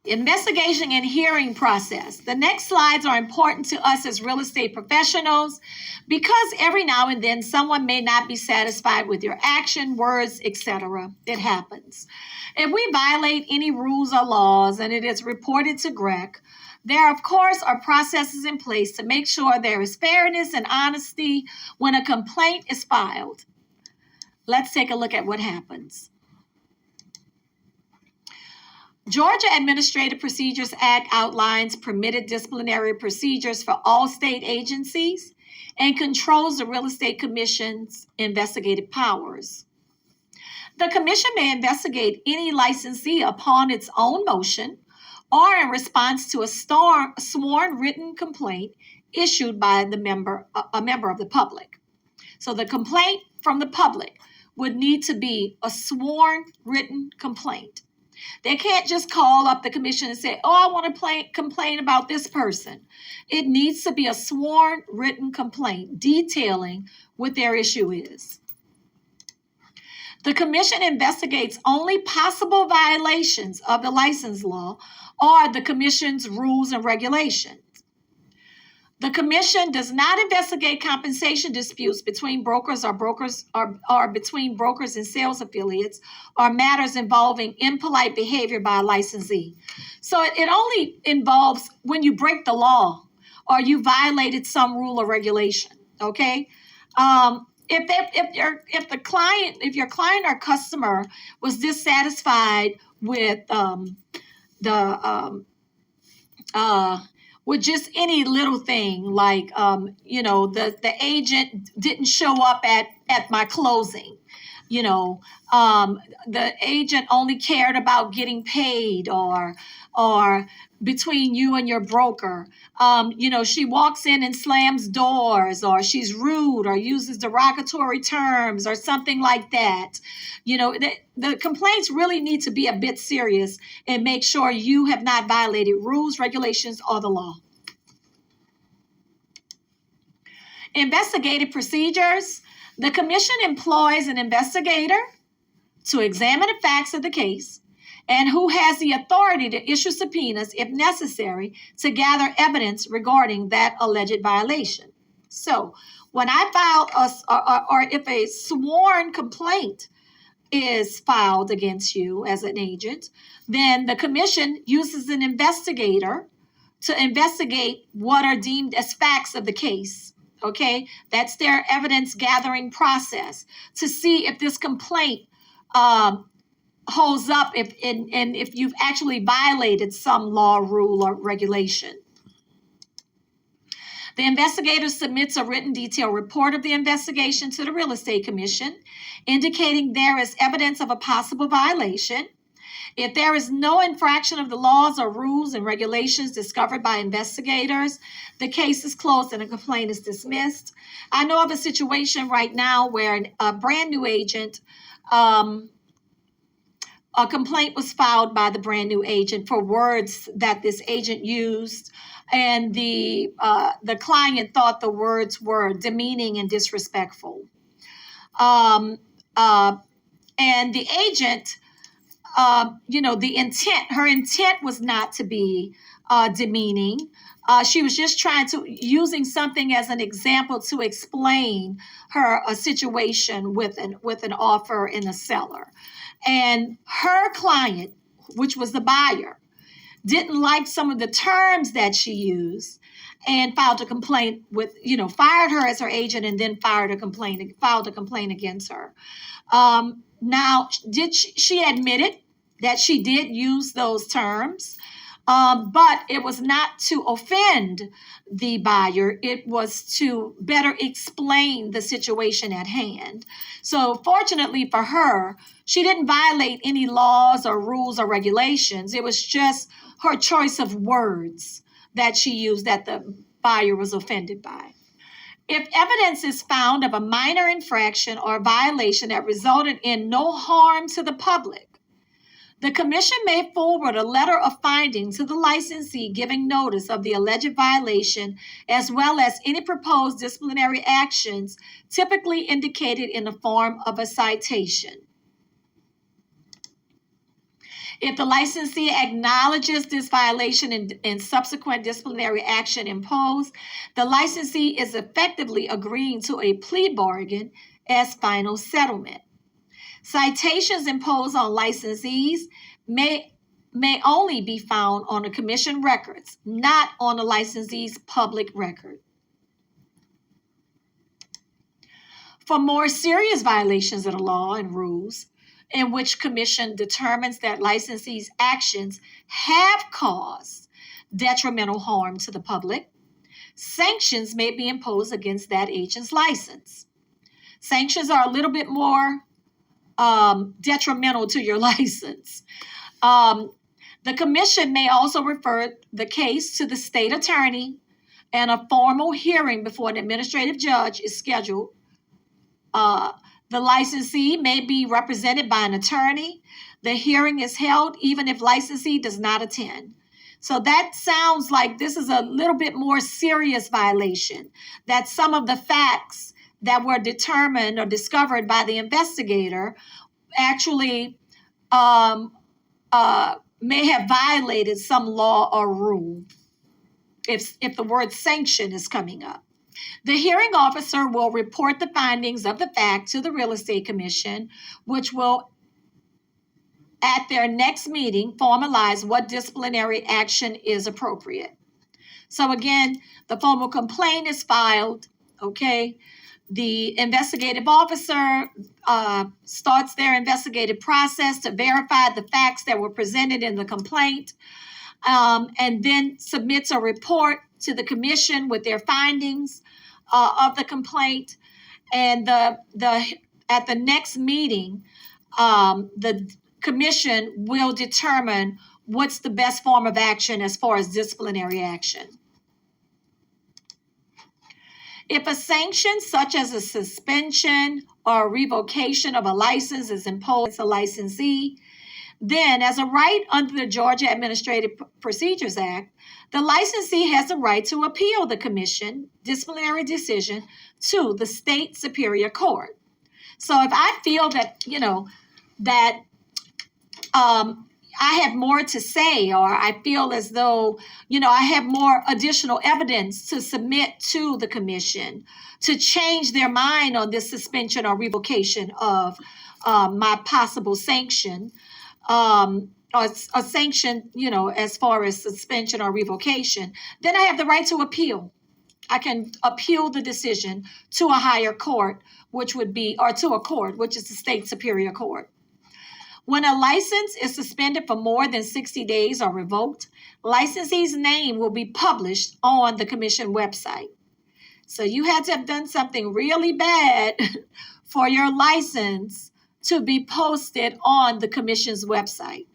Investigation and hearing process. The next slides are important to us as real estate professionals because every now and then someone may not be satisfied with your action, words, etc. It happens. If we violate any rules or laws and it is reported to GREC, there, of course, are processes in place to make sure there is fairness and honesty when a complaint is filed. Let's take a look at what happens. Georgia Administrative Procedures Act outlines permitted disciplinary procedures for all state agencies and controls the Real Estate Commission's investigative powers. The commission may investigate any licensee upon its own motion or in response to a sworn written complaint issued by a member of the public. So the complaint from the public would need to be a sworn written complaint. They can't just call up the commission and say, oh, I want to complain about this person. It needs to be a sworn written complaint detailing what their issue is. The commission investigates only possible violations of the license law or the commission's rules and regulations. The commission does not investigate compensation disputes between brokers or between brokers and sales affiliates or matters involving impolite behavior by a licensee. So it only involves when you break the law or you violated some rule or regulation. Okay, if your client or customer was dissatisfied with with just any little thing, like the agent didn't show up at my closing, the agent only cared about getting paid, or between you and your broker, she walks in and slams doors, or she's rude or uses derogatory terms or something like that. The complaints really need to be a bit serious and make sure you have not violated rules, regulations, or the law. Investigative procedures. The commission employs an investigator to examine the facts of the case and who has the authority to issue subpoenas if necessary to gather evidence regarding that alleged violation. So when I file or if a sworn complaint is filed against you as an agent, then the commission uses an investigator to investigate what are deemed as facts of the case. Okay, that's their evidence gathering process to see if this complaint holds up, if you've actually violated some law, rule, or regulation. The investigator submits a written detailed report of the investigation to the Real Estate Commission, indicating there is evidence of a possible violation. If there is no infraction of the laws or rules and regulations discovered by investigators, the case is closed and a complaint is dismissed. I know of a situation right now where a brand new agent, a complaint was filed by the brand new agent for words that this agent used, and the client thought the words were demeaning and disrespectful. And the agent, her intent was not to be demeaning. She was just using something as an example to explain a situation with an offer and a seller. And her client, which was the buyer, didn't like some of the terms that she used and filed a complaint fired her as her agent and then filed a complaint against her. Now, she admitted that she did use those terms, but it was not to offend the buyer. It was to better explain the situation at hand. So fortunately for her, she didn't violate any laws or rules or regulations. It was just her choice of words that she used that the buyer was offended by. If evidence is found of a minor infraction or violation that resulted in no harm to the public, the commission may forward a letter of finding to the licensee giving notice of the alleged violation, as well as any proposed disciplinary actions typically indicated in the form of a citation. If the licensee acknowledges this violation in subsequent disciplinary action imposed, the licensee is effectively agreeing to a plea bargain as final settlement. Citations imposed on licensees may only be found on the commission records, not on the licensee's public record. For more serious violations of the law and rules, in which commission determines that licensee's actions have caused detrimental harm to the public, sanctions may be imposed against that agent's license. Sanctions are a little bit more detrimental to your license. The commission may also refer the case to the state attorney, and a formal hearing before an administrative judge is scheduled. The licensee may be represented by an attorney. The hearing is held even if licensee does not attend. So that sounds like this is a little bit more serious violation, that some of the facts that were determined or discovered by the investigator actually may have violated some law or rule, if the word sanction is coming up. The hearing officer will report the findings of the fact to the Real Estate Commission, which will, at their next meeting, formalize what disciplinary action is appropriate. So again, the formal complaint is filed, okay? The investigative officer starts their investigative process to verify the facts that were presented in the complaint, and then submits a report to the commission with their findings of the complaint. And at the next meeting, the commission will determine what's the best form of action as far as disciplinary action. If a sanction such as a suspension or a revocation of a license is imposed on a licensee, then as a right under the Georgia Administrative Procedures Act, the licensee has the right to appeal the commission disciplinary decision to the state superior court. So if I feel that, that I have more to say, or I feel as though, I have more additional evidence to submit to the commission to change their mind on this suspension or revocation of my possible sanction, or a sanction, as far as suspension or revocation, then I have the right to appeal. I can appeal the decision to a higher court, which would be, or to a court, which is the state superior court. When a license is suspended for more than 60 days or revoked, licensee's name will be published on the commission website. So you had to have done something really bad for your license to be posted on the commission's website.